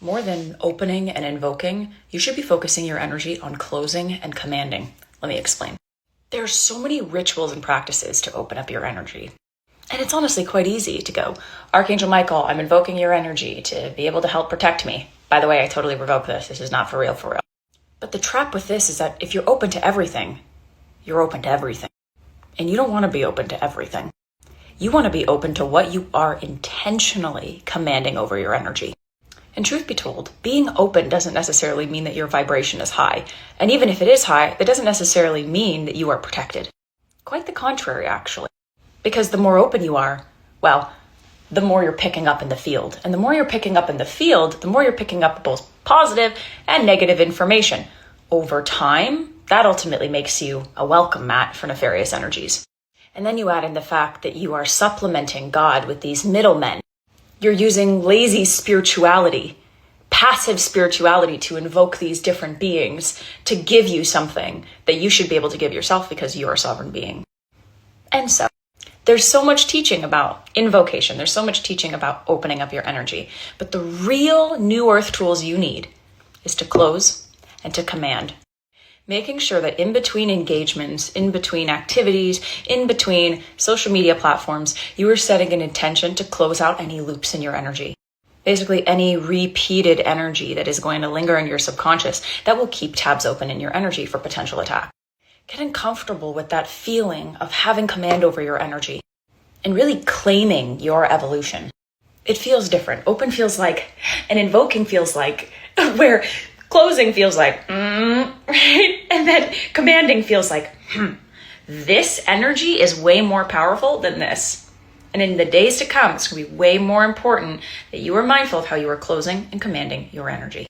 More than opening and invoking, you should be focusing your energy on closing and commanding. Let me explain. There are so many rituals and practices to open up your energy. And it's honestly quite easy to go, Archangel Michael, I'm invoking your energy to be able to help protect me. By the way, I totally revoke this. This is not for real, for real. But the trap with this is that if you're open to everything, you're open to everything. And you don't want to be open to everything. You want to be open to what you are intentionally commanding over your energy. And truth be told, being open doesn't necessarily mean that your vibration is high. And even if it is high, that doesn't necessarily mean that you are protected. Quite the contrary, actually. Because the more open you are, well, the more you're picking up in the field. And the more you're picking up in the field, the more you're picking up both positive and negative information. Over time, that ultimately makes you a welcome mat for nefarious energies. And then you add in the fact that you are supplementing God with these middlemen. You're using lazy spirituality, passive spirituality to invoke these different beings to give you something that you should be able to give yourself because you are a sovereign being. And so there's so much teaching about invocation. There's so much teaching about opening up your energy. But the real new earth tools you need is to close and to command. Making sure that in between engagements, in between activities, in between social media platforms, you are setting an intention to close out any loops in your energy. Basically, any repeated energy that is going to linger in your subconscious that will keep tabs open in your energy for potential attack. Getting comfortable with that feeling of having command over your energy and really claiming your evolution. It feels different. Open feels like, and invoking feels like, where closing feels like, right? And then commanding feels like, this energy is way more powerful than this. And in the days to come, it's going to be way more important that you are mindful of how you are closing and commanding your energy.